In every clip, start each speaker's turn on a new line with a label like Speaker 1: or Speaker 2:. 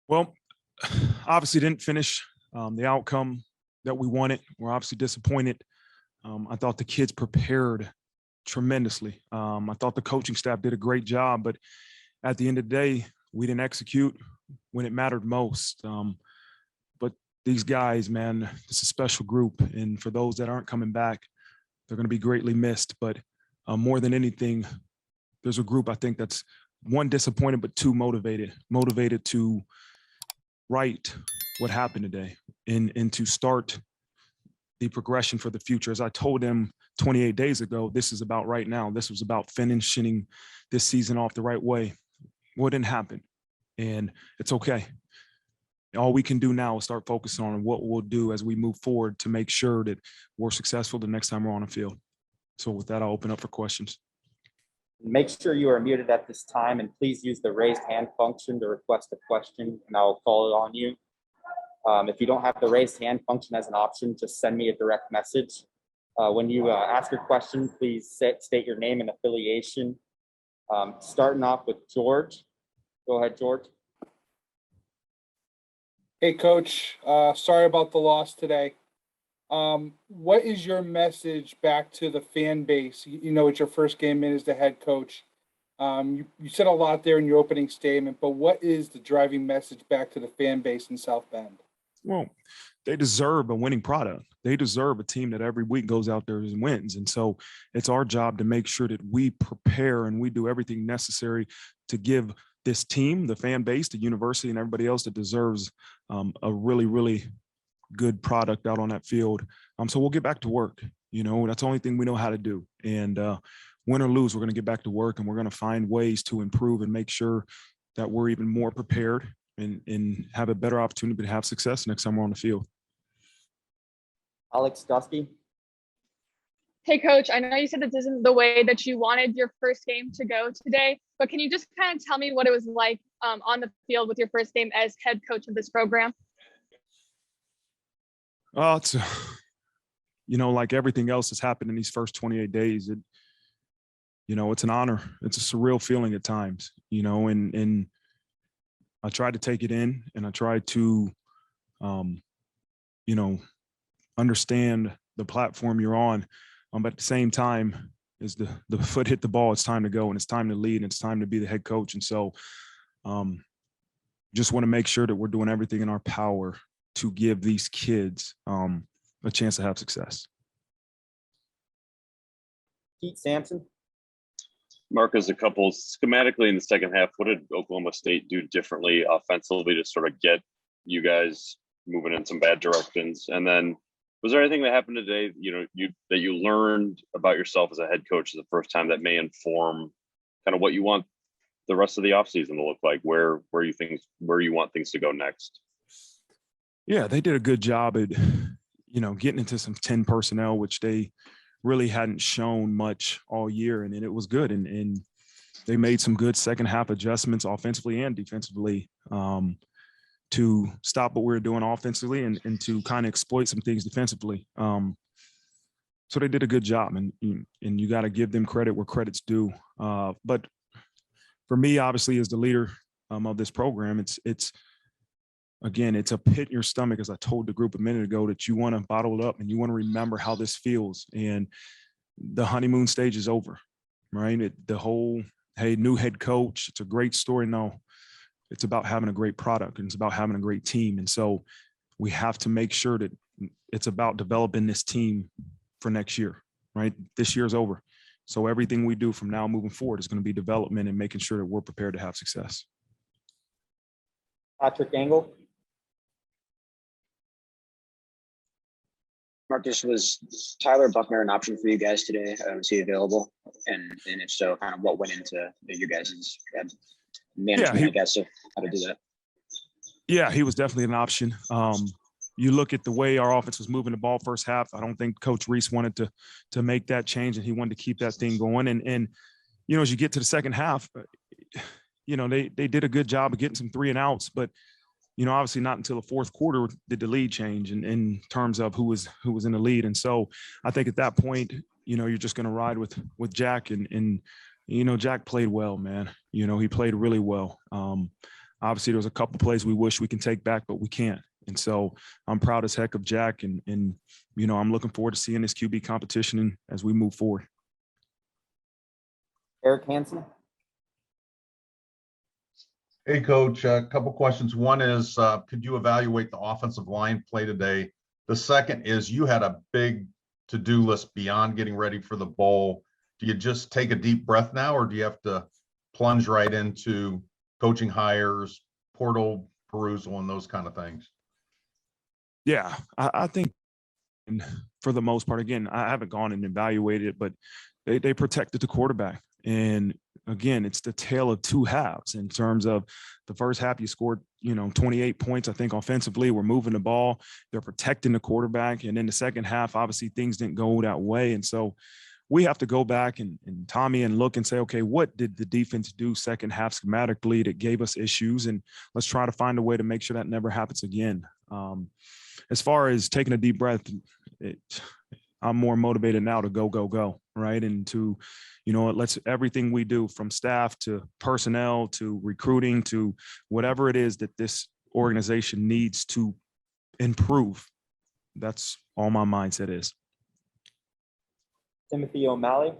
Speaker 1: Well, obviously didn't finish the outcome that we wanted. We're obviously disappointed. I thought the kids prepared tremendously. I thought the coaching staff did a great job, but at the end of the day, we didn't execute when it mattered most. But these guys, man, it's a special group. And for those that aren't coming back, they're going to be greatly missed. But more than anything, there's a group I think that's one, disappointed, but two, motivated to right what happened today and to start the progression for the future. As I told them 28 days ago, this is about right now. This was about finishing this season off the right way. Well, it didn't happen, and it's okay. All we can do now is start focusing on what we'll do as we move forward to make sure that we're successful the next time we're on the field. So with that, I'll open up for questions.
Speaker 2: Make sure you are muted at this time, and please use the raised hand function to request a question, and I'll call it on you. If you don't have the raised hand function as an option, just send me a direct message. When you ask your question, please state your name and affiliation. Starting off with George. Go ahead, George.
Speaker 3: Hey, Coach. Sorry about the loss today. What is your message back to the fan base? You know, it's your first game in as the head coach. You said a lot there in your opening statement, but what is the driving message back to the fan base in South Bend?
Speaker 1: Well, they deserve a winning product. They deserve a team that every week goes out there and wins. And so it's our job to make sure that we prepare and we do everything necessary to give this team, the fan base, the university, and everybody else that deserves a really, really good product out on that field. So we'll get back to work. You know, that's the only thing we know how to do. And win or lose, we're going to get back to work, and we're going to find ways to improve and make sure that we're even more prepared and have a better opportunity to have success next time we're on the field.
Speaker 2: Alex Dusky.
Speaker 4: Hey, Coach, I know you said this isn't the way that you wanted your first game to go today, but can you just kind of tell me what it was like on the field with your first game as head coach of this program?
Speaker 1: Well, it's, you know, like everything else that's happened in these first 28 days, it's an honor. It's a surreal feeling at times, and I tried to take it in, and I tried to, understand the platform you're on. But at the same time, as the foot hit the ball, it's time to go, and it's time to lead, and it's time to be the head coach. And so just want to make sure that we're doing everything in our power to give these kids a chance to have success.
Speaker 2: Pete Sampson.
Speaker 5: Mark, as a couple, schematically in the second half, what did Oklahoma State do differently offensively to sort of get you guys moving in some bad directions? And then was there anything that happened today, that you learned about yourself as a head coach the first time that may inform kind of what you want the rest of the offseason to look like, where you want things to go next?
Speaker 1: Yeah, they did a good job at, getting into some 10 personnel, which they really hadn't shown much all year. And it was good. And they made some good second half adjustments offensively and defensively to stop what we were doing offensively and to kind of exploit some things defensively. So they did a good job, and you got to give them credit where credit's due. But for me, obviously, as the leader of this program, it's a pit in your stomach, as I told the group a minute ago, that you want to bottle it up and you want to remember how this feels. And the honeymoon stage is over, right? The whole, hey, new head coach, it's a great story. No, it's about having a great product, and it's about having a great team. And so we have to make sure that it's about developing this team for next year, right? This year's over. So everything we do from now moving forward is going to be development and making sure that we're prepared to have success.
Speaker 2: Patrick Engel.
Speaker 6: Marcus, was Tyler Buckner an option for you guys today? Was he available? And if so, kind of what went into you guys' management, I guess, of how to do that?
Speaker 1: Yeah, he was definitely an option. You look at the way our offense was moving the ball first half, I don't think Coach Reese wanted to make that change, and he wanted to keep that thing going. And as you get to the second half, they did a good job of getting some 3 and outs, but obviously not until the fourth quarter did the lead change in terms of who was in the lead. And so I think at that point, you're just going to ride with Jack, and Jack played well, man. He played really well. obviously there was a couple plays we wish we can take back, but we can't. And so I'm proud as heck of Jack, and I'm looking forward to seeing this QB competition as we move forward.
Speaker 2: Eric Hansen.
Speaker 7: Hey, Coach, a couple questions. One is, could you evaluate the offensive line play today? The second is, you had a big to-do list beyond getting ready for the bowl. Do you just take a deep breath now, or do you have to plunge right into coaching hires, portal perusal, and those kind of things?
Speaker 1: Yeah, I think for the most part, again, I haven't gone and evaluated it, but they protected the quarterback. And again, it's the tale of two halves in terms of the first half, you scored, 28 points, I think, offensively. We're moving the ball. They're protecting the quarterback. And then the second half, obviously, things didn't go that way. And so we have to go back and Tommy and look and say, okay, what did the defense do second half schematically that gave us issues? And let's try to find a way to make sure that never happens again. As far as taking a deep breath, I'm more motivated now to go, right? And to, let's everything we do, from staff to personnel to recruiting to whatever it is that this organization needs to improve. That's all my mindset is.
Speaker 2: Timothy O'Malley.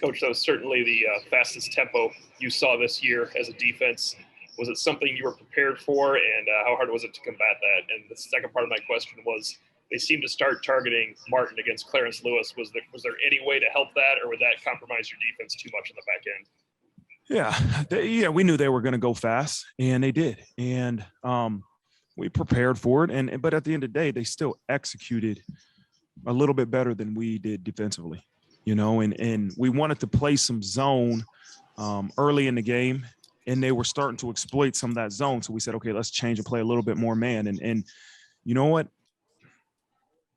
Speaker 8: Coach, that was certainly the fastest tempo you saw this year as a defense. Was it something you were prepared for, and how hard was it to combat that? And the second part of my question was, they seemed to start targeting Martin against Clarence Lewis. Was there any way to help that, or would that compromise your defense too much in the back end?
Speaker 1: Yeah, we knew they were going to go fast, and they did. And we prepared for it. But at the end of the day, they still executed a little bit better than we did defensively, and we wanted to play some zone early in the game, and they were starting to exploit some of that zone. So we said, okay, let's change and play a little bit more man. And you know what?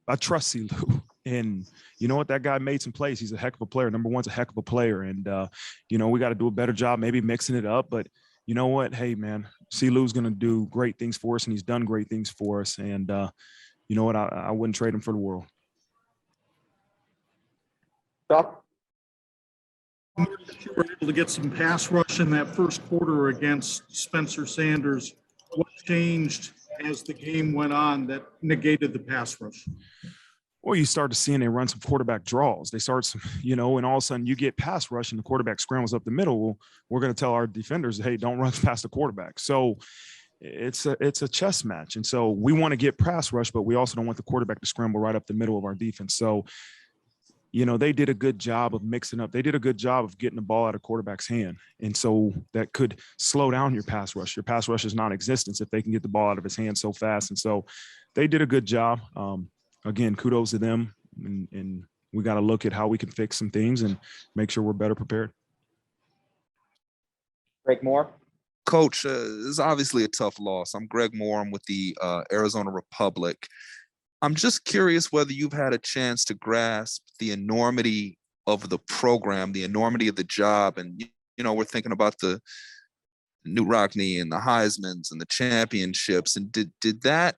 Speaker 1: I trust Silu. And you know what? That guy made some plays. He's a heck of a player. Number one's a heck of a player. And, we got to do a better job maybe mixing it up. But you know what? Hey, man, Silu's going to do great things for us, and he's done great things for us. And you know what? I wouldn't trade him for the world.
Speaker 2: Doc?
Speaker 9: You were able to get some pass rush in that first quarter against Spencer Sanders. What changed as the game went on that negated the pass rush?
Speaker 1: Well, you start to see they run some quarterback draws. They start some, and all of a sudden you get pass rush and the quarterback scrambles up the middle. Well, we're going to tell our defenders, hey, don't run past the quarterback. So it's a chess match. And so we want to get pass rush, but we also don't want the quarterback to scramble right up the middle of our defense. So, they did a good job of mixing up. They did a good job of getting the ball out of quarterback's hand. And so that could slow down your pass rush. Your pass rush is non-existent if they can get the ball out of his hand so fast. And so they did a good job. Again, kudos to them. And we got to look at how we can fix some things and make sure we're better prepared.
Speaker 2: Greg Moore.
Speaker 10: Coach, it's obviously a tough loss. I'm Greg Moore. I'm with the Arizona Republic. I'm just curious whether you've had a chance to grasp the enormity of the program, the enormity of the job. And, we're thinking about the Newt Rockne and the Heismans and the championships. And did that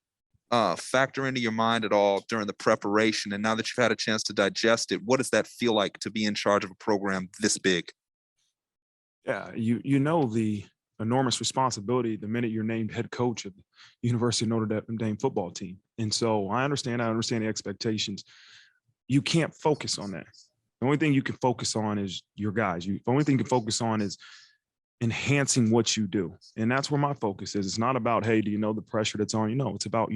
Speaker 10: factor into your mind at all during the preparation? And now that you've had a chance to digest it, what does that feel like to be in charge of a program this big? Yeah,
Speaker 1: the enormous responsibility the minute you're named head coach of the University of Notre Dame football team. And so I understand the expectations. You can't focus on that. The only thing you can focus on is your guys. The only thing you can focus on is enhancing what you do. And that's where my focus is. It's not about, hey, do you know the pressure that's on you? No, it's about,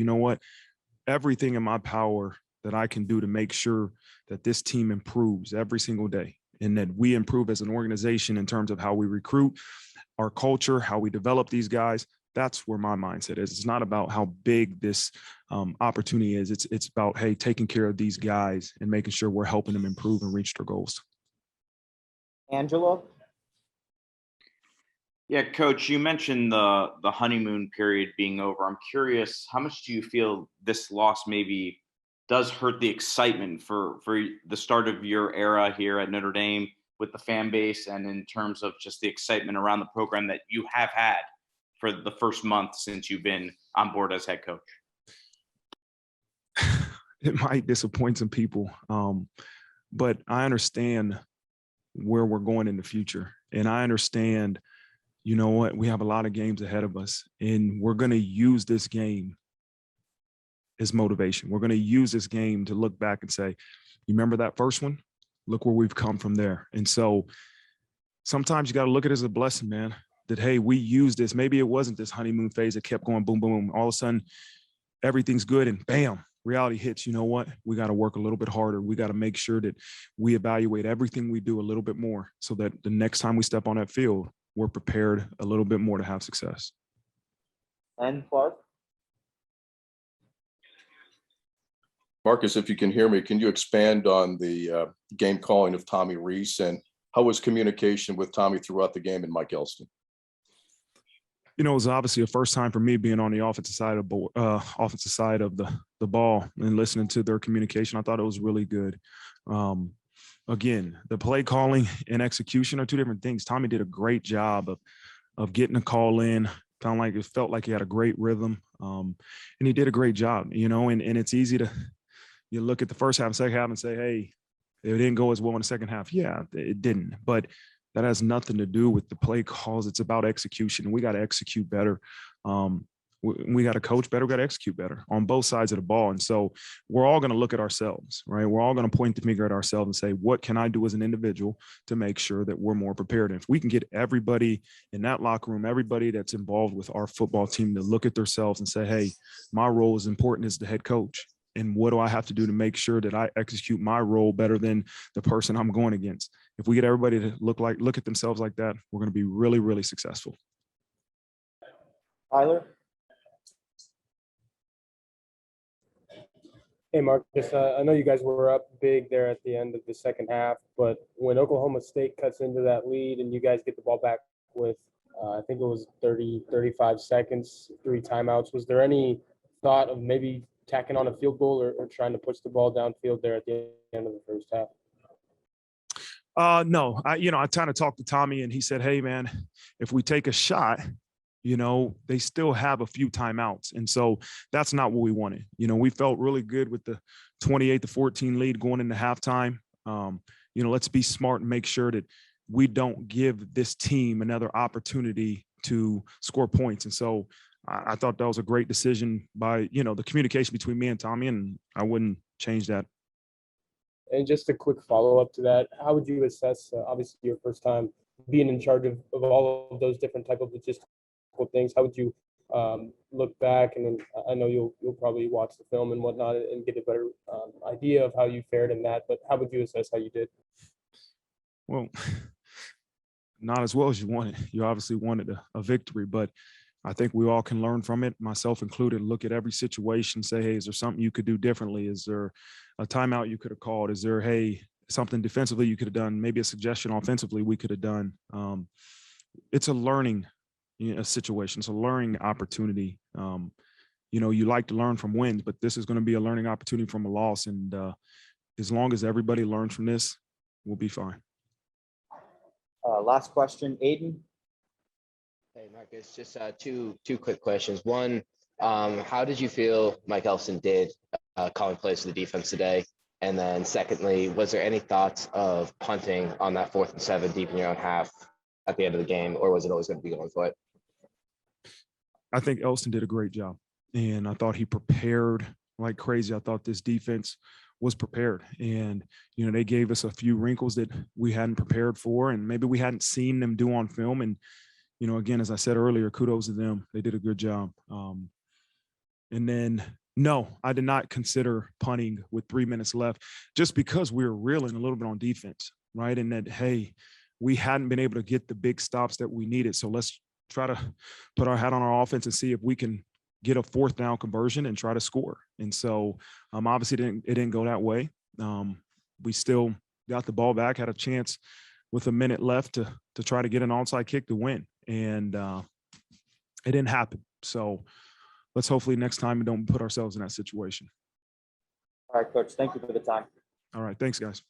Speaker 1: everything in my power that I can do to make sure that this team improves every single day, and that we improve as an organization in terms of how we recruit, our culture, how we develop these guys. That's where my mindset is. It's not about how big this opportunity is. It's about, hey, taking care of these guys and making sure we're helping them improve and reach their goals.
Speaker 2: Angelo?
Speaker 11: Yeah, Coach, you mentioned the honeymoon period being over. I'm curious, how much do you feel this loss maybe does hurt the excitement for the start of your era here at Notre Dame with the fan base, and in terms of just the excitement around the program that you have had for the first month since you've been on board as head coach?
Speaker 1: It might disappoint some people, but I understand where we're going in the future. And I understand, you know what, we have a lot of games ahead of us, and we're going to use this game as motivation. We're going to use this game to look back and say, you remember that first one? Look where we've come from there. And so sometimes you got to look at it as a blessing, man, that, hey, we used this. Maybe it wasn't this honeymoon phase that kept going boom, boom. All of a sudden, everything's good, and bam, reality hits. You know what? We got to work a little bit harder. We got to make sure that we evaluate everything we do a little bit more so that the next time we step on that field, we're prepared a little bit more to have success.
Speaker 2: And Clark?
Speaker 12: Marcus, if you can hear me, can you expand on the game calling of Tommy Reese, and how was communication with Tommy throughout the game and Mike Elston?
Speaker 1: You know, it was obviously a first time for me being on the offensive side of the ball and listening to their communication. I thought it was really good. Again, the play calling and execution are two different things. Tommy did a great job of getting a call in, kind of like it felt like he had a great rhythm. And he did a great job, you know, and it's easy to, you look at the first half and second half and say, hey, it didn't go as well in the second half. Yeah, it didn't. But that has nothing to do with the play calls. It's about execution. We got to execute better. We got to coach better. We got to execute better on both sides of the ball. And so we're all going to look at ourselves, right? We're all going to point the finger at ourselves and say, what can I do as an individual to make sure that we're more prepared? And if we can get everybody in that locker room, everybody that's involved with our football team to look at themselves and say, hey, my role is important as the head coach. And what do I have to do to make sure that I execute my role better than the person I'm going against? If we get everybody to look at themselves like that, we're going to be really, really successful.
Speaker 2: Tyler?
Speaker 13: Hey, Marcus, I know you guys were up big there at the end of the second half, but when Oklahoma State cuts into that lead and you guys get the ball back with, I think it was 35 seconds, 3 timeouts, was there any thought of maybe tacking on a field goal or trying to push the ball downfield there at the end of the first half?
Speaker 1: No, I kind of talked to Tommy and he said, hey, man, if we take a shot, you know, they still have a few timeouts. And so that's not what we wanted. You know, we felt really good with the 28-14 lead going into halftime. Let's be smart and make sure that we don't give this team another opportunity to score points. And so I thought that was a great decision by, the communication between me and Tommy, and I wouldn't change that.
Speaker 13: And just a quick follow-up to that, how would you assess, obviously your first time being in charge of all of those different type of logistical things, how would you look back? And then I know you'll probably watch the film and whatnot and get a better idea of how you fared in that, but how would you assess how you did?
Speaker 1: Well, not as well as you wanted. You obviously wanted a victory, but I think we all can learn from it, myself included. Look at every situation, say, hey, is there something you could do differently? Is there a timeout you could have called? Is there, hey, something defensively you could have done? Maybe a suggestion offensively we could have done. It's a learning situation. It's a learning opportunity. You like to learn from wins, but this is going to be a learning opportunity from a loss. And as long as everybody learns from this, we'll be fine.
Speaker 2: Last question, Aidan.
Speaker 14: Hey, Marcus, just two quick questions. One, how did you feel Mike Elston did calling plays for the defense today? And then secondly, was there any thoughts of punting on that 4th and 7 deep in your own half at the end of the game, or was it always going to be going for it?
Speaker 1: I think Elston did a great job, and I thought he prepared like crazy. I thought this defense was prepared, and they gave us a few wrinkles that we hadn't prepared for, and maybe we hadn't seen them do on film. And again, as I said earlier, kudos to them. They did a good job. And then, no, I did not consider punting with 3 minutes left just because we were reeling a little bit on defense, right? And that, hey, we hadn't been able to get the big stops that we needed. So let's try to put our hat on our offense and see if we can get a 4th down conversion and try to score. And so obviously it didn't go that way. We still got the ball back, had a chance with a minute left to try to get an onside kick to win. And it didn't happen. So let's hopefully next time we don't put ourselves in that situation.
Speaker 2: All right, Coach. Thank you for the time.
Speaker 1: All right. Thanks, guys.